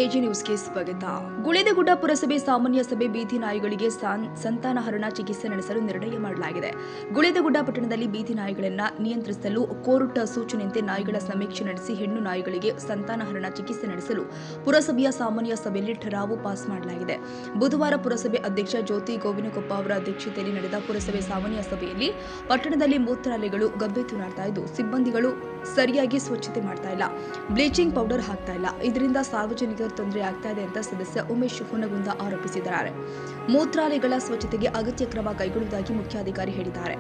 AG ನ್ಯೂಸ್ಗೆ ಸ್ವಾಗತ. ಗುಳೇದಗುಡ್ಡ ಪುರಸಭೆ ಸಾಮಾನ್ಯ ಸಭೆ ಬೀದಿ ನಾಯಿಗಳಿಗೆ ಸಂತಾನಹರಣ ಚಿಕಿತ್ಸೆ ನಡೆಸಲು ನಿರ್ಣಯ ಮಾಡಲಾಗಿದೆ. ಗುಳೇದಗುಡ್ಡ ಪಟ್ಟಣದಲ್ಲಿ ಬೀದಿ ನಾಯಿಗಳನ್ನು ನಿಯಂತ್ರಿಸಲು ಕೋರ್ಟ್ ಸೂಚನೆಯಂತೆ ನಾಯಿಗಳ ಸಮೀಕ್ಷೆ ನಡೆಸಿ ಹೆಣ್ಣು ನಾಯಿಗಳಿಗೆ ಸಂತಾನಹರಣ ಚಿಕಿತ್ಸೆ ನಡೆಸಲು ಪುರಸಭೆಯ ಸಾಮಾನ್ಯ ಸಭೆಯಲ್ಲಿ ಠರಾವು ಪಾಸ್ ಮಾಡಲಾಗಿದೆ. ಬುಧವಾರ ಪುರಸಭೆ ಅಧ್ಯಕ್ಷ ಜ್ಯೋತಿ ಗೋವಿನಕೊಪ್ಪ ಅವರ ಅಧ್ಯಕ್ಷತೆಯಲ್ಲಿ ನಡೆದ ಪುರಸಭೆ ಸಾಮಾನ್ಯ ಸಭೆಯಲ್ಲಿ ಪಟ್ಟಣದಲ್ಲಿ ಮೂತ್ರಾಲಯಗಳು ಗಬ್ಬೆ ತುನಾಡ್ತಾ ಇದ್ದು, ಸಿಬ್ಬಂದಿಗಳು ಸರಿಯಾಗಿ ಸ್ವಚ್ಛತೆ ಮಾಡ್ತಾ ಇಲ್ಲ, ಬ್ಲೀಚಿಂಗ್ ಪೌಡರ್ ಹಾಕ್ತಾ ಇಲ್ಲ. ಇದರಿಂದ ಸಾರ್ವಜನಿಕರ ತೊಂದರೆ ಆಗ್ತಾ ಇದೆ ಅಂತ ಸದಸ್ಯ ಉಮೇಶ್ ಹುನಗುಂದ ಆರೋಪಿಸಿದ್ದಾರೆ. ಮೂತ್ರಾಲಯಗಳ ಸ್ವಚ್ಛತೆಗೆ ಅಗತ್ಯ ಕ್ರಮ ಕೈಗೊಳ್ಳುವುದಾಗಿ ಮುಖ್ಯಾಧಿಕಾರಿ ಹೇಳಿದ್ದಾರೆ.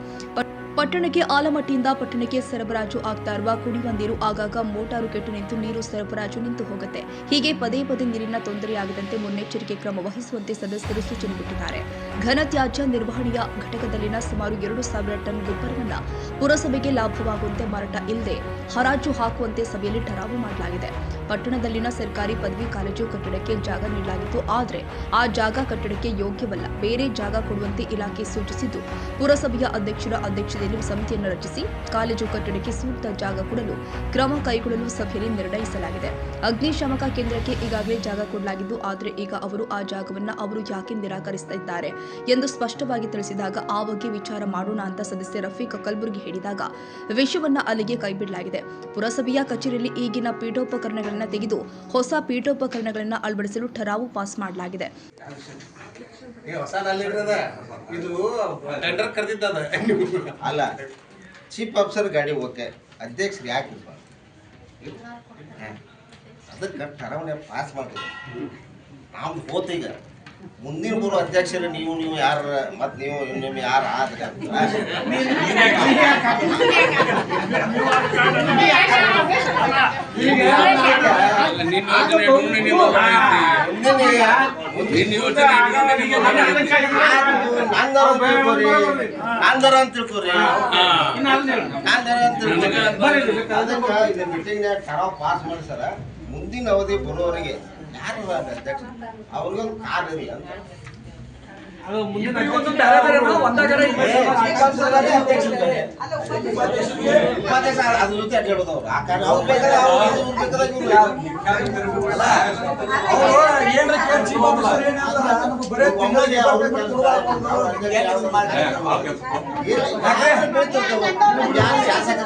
ಪಟ್ಟಣಕ್ಕೆ ಆಲಮಟ್ಟಿಯಿಂದ ಪಟ್ಟಣಕ್ಕೆ ಸರಬರಾಜು ಆಗ್ತಾ ಇರುವ ಕುಡಿಯುವ ನೀರು ಆಗಾಗ ಮೋಟಾರು ಕೆಟ್ಟು ನಿಂತು ನೀರು ಸರಬರಾಜು ನಿಂತು ಹೋಗುತ್ತೆ. ಹೀಗೆ ಪದೇ ಪದೇ ನೀರಿನ ತೊಂದರೆಯಾಗದಂತೆ ಮುನ್ನೆಚ್ಚರಿಕೆ ಕ್ರಮ ವಹಿಸುವಂತೆ ಸದಸ್ಯರು ಸೂಚನೆ ಬಿಟ್ಟಿದ್ದಾರೆ. ಘನ ತ್ಯಾಜ್ಯ ನಿರ್ವಹಣೆಯ ಘಟಕದಲ್ಲಿನ ಸುಮಾರು 2,000 ಟನ್ ಗೊಬ್ಬರವನ್ನು ಪುರಸಭೆಗೆ ಲಾಭವಾಗುವಂತೆ ಮಾರಾಟ ಇಲ್ಲದೆ ಹರಾಜು ಹಾಕುವಂತೆ ಸಭೆಯಲ್ಲಿ ಠರಾವು ಮಾಡಲಾಗಿದೆ. ಪಟ್ಟಣದಲ್ಲಿನ ಸರ್ಕಾರಿ ಪದವಿ ಕಾಲೇಜು ಕಟ್ಟಡಕ್ಕೆ ಜಾಗ ನೀಡಲಾಗಿತ್ತು. ಆದರೆ ಆ ಜಾಗ ಕಟ್ಟಡಕ್ಕೆ ಯೋಗ್ಯವಲ್ಲ, ಬೇರೆ ಜಾಗ ಕೊಡುವಂತೆ ಇಲಾಖೆ ಸೂಚಿಸಿದ್ದು, ಪುರಸಭೆಯ ಅಧ್ಯಕ್ಷರ ಅಧ್ಯಕ್ಷತೆಯಲ್ಲಿ ಸಮಿತಿಯನ್ನು ರಚಿಸಿ ಕಾಲೇಜು ಕಟ್ಟಡಕ್ಕೆ ಸೂಕ್ತ ಜಾಗ ಕೊಡಲು ಕ್ರಮ ಕೈಗೊಳ್ಳಲು ಸಭೆಯಲ್ಲಿ ನಿರ್ಣಯಿಸಲಾಗಿದೆ. ಅಗ್ನಿಶಾಮಕ ಕೇಂದ್ರಕ್ಕೆ ಈಗಾಗಲೇ ಜಾಗ ಕೊಡಲಾಗಿದ್ದು, ಆದರೆ ಈಗ ಅವರು ಆ ಜಾಗವನ್ನು ಅವರು ಯಾಕೆ ನಿರಾಕರಿಸುತ್ತಿದ್ದಾರೆ ಎಂದು ಸ್ಪಷ್ಟವಾಗಿ ತಿಳಿಸಿದಾಗ ಆ ಬಗ್ಗೆ ವಿಚಾರ ಮಾಡೋಣ ಅಂತ ಸದಸ್ಯ ರಫೀಕ್ ಕಲಬುರ್ಗಿ ಹೇಳಿದಾಗ ವಿಷಯವನ್ನ ಅಲ್ಲಿಗೆ ಕೈಬಿಡಲಾಗಿದೆ. ಪುರಸಭೆಯ ಕಚೇರಿಯಲ್ಲಿ ಈಗಿನ ಪೀಠೋಪಕರಣಗಳನ್ನು ತೆಗೆದು ಹೊಸ ಪೀಠೋಪಕರಣಗಳನ್ನು ಅಳವಡಿಸಲು ಠರಾವು ಪಾಸ್ ಮಾಡಲಾಗಿದೆ. ಅಲ್ಲ, ಚೀಫ್ ಆಫೀಸರ್ ಗಾಡಿ ಓಕೆ, ಅಧ್ಯಕ್ಷರು ಯಾಕೆ ಅದಕ್ಕೆ ಠರಾವಣೆ ಪಾಸ್ ಮಾಡ್ತೀವಿ. ನಾವು ಹೋತೀಗ ಮುಂದಿನ ಬರೋ ಅಧ್ಯಕ್ಷರು ನೀವು ಯಾರು ಮತ್ತು ನೀವು ಯಾರು ಆದ್ರೆ ನಾಂದರ ಅಂತ ತಿಳ್ಕೊರಿ. ಅದಕ್ಕೆ ಮೀಟಿಂಗ್ನಾಗ ಠರಾವ್ ಪಾಸ್ ಮಾಡ್ಸರ ಮುಂದಿನ ಅವಧಿ ಬರೋವರೆಗೆ ಯಾರು ಅಧ್ಯಕ್ಷ ಅವ್ರಿಗೊಂದು ಕಾರ್ ಇರಲಿ ಅಂತ ಅದ್ರ ಜೊತೆ ಅಡ್ಡ ಹೇಳೋದವ್ರು ಆ ಕಾರಣ ಅವ್ರು ಶಾಸಕ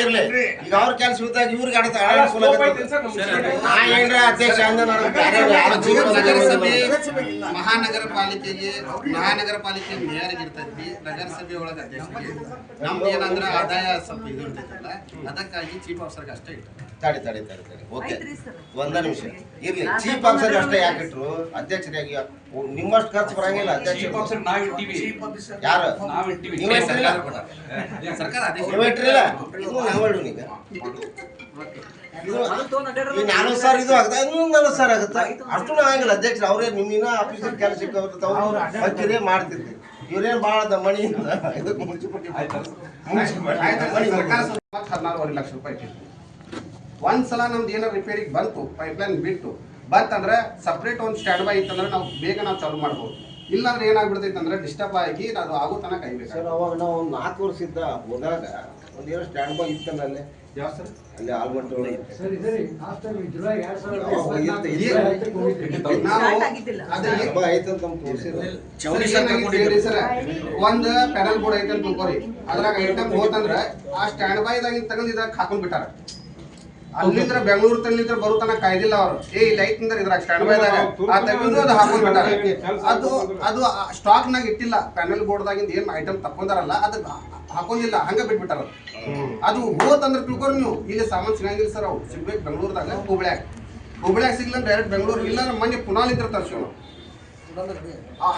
ಇರ್ಲಿ. ಈಗ ಅವ್ರ ಕೆಲಸ ಇದ್ದಾಗ ಇವ್ರಿಗೆ ಅಧ್ಯಕ್ಷ ಮಹಾನಗರ ಪಾಲಿಕೆ ಮೇಯರ್ ಇರ್ತೈತಿ, ನಗರಸಭೆ ಒಳಗ ಅಧ್ಯಕ್ಷರಿಗೆ ನಮ್ದು ಏನಂದ್ರ ಆದಾಯ ಸ್ವಲ್ಪ ಇದು ಇರ್ತೈತಲ್ಲ, ಅದಕ್ಕಾಗಿ ಚೀಫ್ ಆಫೀಸರ್ಗೆ ಅಷ್ಟೇ ಇಟ್ಟು ತಡಿ ಓಕೆ, ಒಂದ ನಿಮಿಷ ಇರ್ಲಿ. ಚೀಫ್ ಆಫೀಸರ್ ಅಷ್ಟೇ ಯಾಕೆ ಇಟ್ರು? ಅಧ್ಯಕ್ಷರಾಗಿ ನಿಮ್ಮಷ್ಟು ಖರ್ಚು ಬರಂಗಿಲ್ಲ. ಅಧ್ಯಕ್ಷ ಯಾರು ನೀವು ಇಟ್ಟಿರಲ್ಲ, ಇದು ನಾವು ಹೇಳು ಈಗ 40,000 ಇದು ಆಗುತ್ತೆ, 40,000 ಆಗುತ್ತೆ. ಅಷ್ಟು ಆಗಿಲ್ಲ ಅಧ್ಯಕ್ಷರು ಅವರೇ ನಿಮ್ಮಿನ ಆಫೀಸರ್ ಕೆಲಸ ಸಿಕ್ಕವ್ರೆ ಮಾಡ್ತಿರ್ತೀವಿ. ಇವ್ರೇನು ಭಾಳ ದಮ್ಮಣಿ ಇದಕ್ಕೆ ಮುನ್ಸಿಪಾಲಿಟಿ 14 ಲಕ್ಷ ರೂಪಾಯಿ ಇಟ್ಟಿತ್ತು. ಒಂದ್ಸಲ ನಮ್ದು ಏನಾರು ರಿಪೇರಿಗೆ ಬಂತು, ಪೈಪ್ಲೈನ್ ಬಂತಂದ್ರೆ ಸಪ್ರೇಟ್ ಒಂದು ಸ್ಟ್ಯಾಂಡ್ ಬೈ ಇತ್ತಂದ್ರೆ ನಾವು ಬೇಗ ಚಾಲು ಮಾಡ್ಬೋದು. ಇಲ್ಲಾಂದ್ರೆ ಏನಾಗ್ಬಿಡ್ತೈತೆ ಅಂದ್ರೆ ಡಿಸ್ಟರ್ಬ್ ಆಗಿ ಅದು ಆಗೋ ತನಕ ಕೈಬೇಕು. ಸರ್, ಅವಾಗ ನಾವು 4 ವರ್ಷದಿಂದ ಹೋದಾಗ ಒಂದೇನೋ ಸ್ಟ್ಯಾಂಡ್ ಬೈ ಇತ್ತಲ್ಲ ಅಲ್ಲೇ, ಯಾವ ಸರ್ ಅಲ್ಲಿ ಆಲ್ಮಟ್ಟು ಒಂದ್ ಪ್ಯಾನಲ್ ಬೋರ್ಡ್ ಐತೆ ಅಂತ ತಿಳ್ಕೊರಿ, ಅದ್ರಾಗ ಐಟಮ್ ಹೋತಂದ್ರ ಆ ಸ್ಟ್ಯಾಂಡ್ ಬೈದಾಗ ತಗೊಂಡ್ ಇದ್ರಾಗ ಹಾಕೊಂಡ್ ಬಿಟ್ಟಾರ. ಅಲ್ಲಿಂದ್ರ ಬೆಂಗಳೂರು ತಲ್ಲಿಂದ್ರ ಬರೋ ತನಕ ಕಾಯ್ದಿಲ್ಲ ಅವರು. ಇಲ್ಲಿ ಐತಂದ್ರೆ ಇದ್ರಾಗ ಸ್ಟ್ಯಾಂಡ್ ಬೈದಾಗ ಆ ತೆಗೆದು ಅದು ಹಾಕೊಂಡ್ ಬಿಟ್ಟಾರ. ಅದು ಸ್ಟಾಕ್ ನಾಗ ಇಟ್ಟಿಲ್ಲ. ಪ್ಯಾನಲ್ ಬೋರ್ಡ್ದಾಗಿಂದ ಏನ್ ಐಟಮ್ ತಕೊಂಡಾರಲ್ಲ ಅದು ಹಾಕೊಂಡಿಲ್ಲ, ಹಂಗ ಬಿಟ್ಬಿಟ್ಟಾರ. ಅದು ಹೋತಂದ್ರೆ ತಿಳ್ಕೊರಿ ನೀವು, ಇಲ್ಲಿ ಸಾಮಾನು ಸಿಗಂಗಿಲ್ಲ ಸರ್. ಅವು ಸಿಗ್ಬೇಕು ಬೆಂಗಳೂರದಾಗ, ಹುಬ್ಳ್ಯಾಗ ಸಿಗ್ಲ ಡೈರೆಕ್ಟ್ ಬೆಂಗಳೂರು, ಇಲ್ಲ ಮೊನ್ನೆ ಪುನಾಲಿಂದ ತರ್ಸೋಣ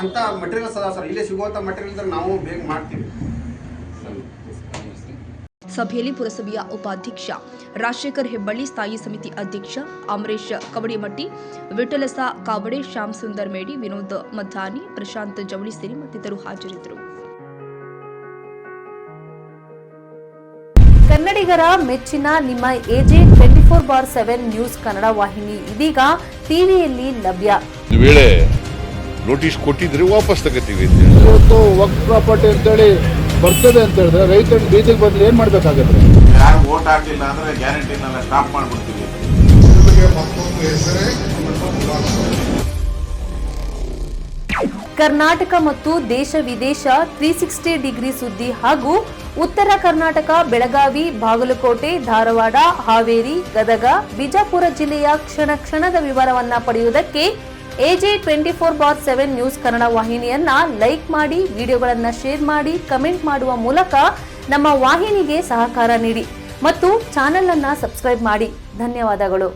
ಅಂತ ಮಟೀರಿಯಲ್ಸ್ ಅದಾವ ಸರ್. ಇಲ್ಲೇ ಸಿಗುವಂತ ಮಟೀರಿಯಲ್ ಇದ್ರೆ ನಾವು ಬೇಗ ಮಾಡ್ತೀವಿ. ಸಭೆಯಲ್ಲಿ ಪುರಸಭೆಯ ಉಪಾಧ್ಯಕ್ಷ ರಾಜಶೇಖರ್ ಹೆಬ್ಬಳ್ಳಿ, ಸ್ಥಾಯಿ ಸಮಿತಿ ಅಧ್ಯಕ್ಷ ಅಮರೇಶ್ ಕವಡಿಮಟ್ಟಿ, ವಿಠಲಸ ಕಾವಡೆ, ಶ್ಯಾಮ್ ಸುಂದರ್ ಮೇಡಿ, ವಿನೋದ್ ಮದ್ದಾನಿ, ಪ್ರಶಾಂತ್ ಜವಳಿ ಸೇರಿ ಮತ್ತಿತರರು ಹಾಜರಿದ್ದರು. ಕನ್ನಡಿಗರ ಮೆಚ್ಚಿನ ನಿಮ್ಮ ಎಜೆ 24/7 ನ್ಯೂಸ್ ಕನ್ನಡ ವಾಹಿನಿ ಇದೀಗ ಟಿವಿಯಲ್ಲಿ ಲಭ್ಯ. ನೋಟಿಸ್ ಕೊಟ್ಟಿದ್ರೆ ವಾಪಸ್ ತಗೋತೀವಿ ಅಂತ. ಇವತ್ತು ವಕ್ಫ್ ಪ್ರಾಪರ್ಟಿ ಅಂತೇಳಿ ಬರ್ತದೆ ಅಂತ ಹೇಳಿದ್ರೆ ರೈತರು ಬೀದಿಗೆ ಬದಲು ಏನು ಮಾಡಬೇಕಾಗತ್ತೆ? ಯಾರು ವೋಟ್ ಹಾಕಲಿಲ್ಲ ಅಂದ್ರೆ ಗ್ಯಾರಂಟಿನೆಲ್ಲ ಸ್ಟಾಪ್ ಮಾಡಿಬಿಡ್ತೀವಿ. ಕರ್ನಾಟಕ ಮತ್ತು ದೇಶ ವಿದೇಶ 360 ಡಿಗ್ರಿ ಸುದ್ದಿ ಹಾಗೂ ಉತ್ತರ ಕರ್ನಾಟಕ ಬೆಳಗಾವಿ, ಬಾಗಲಕೋಟೆ, ಧಾರವಾಡ, ಹಾವೇರಿ, ಗದಗ, ಬಿಜಾಪುರ ಜಿಲ್ಲೆಯ ಕ್ಷಣ ಕ್ಷಣದ ವಿವರವನ್ನ ಪಡೆಯುವುದಕ್ಕೆ AJ 24/7 ನ್ಯೂಸ್ ಕನ್ನಡ ವಾಹಿನಿಯನ್ನ ಲೈಕ್ ಮಾಡಿ, ವಿಡಿಯೋಗಳನ್ನ ಶೇರ್ ಮಾಡಿ, ಕಮೆಂಟ್ ಮಾಡುವ ಮೂಲಕ ನಮ್ಮ ವಾಹಿನಿಗೆ ಸಹಕಾರ ನೀಡಿ ಮತ್ತು ಚಾನೆಲ್ ಅನ್ನ ಸಬ್ಸ್ಕ್ರೈಬ್ ಮಾಡಿ. ಧನ್ಯವಾದಗಳು.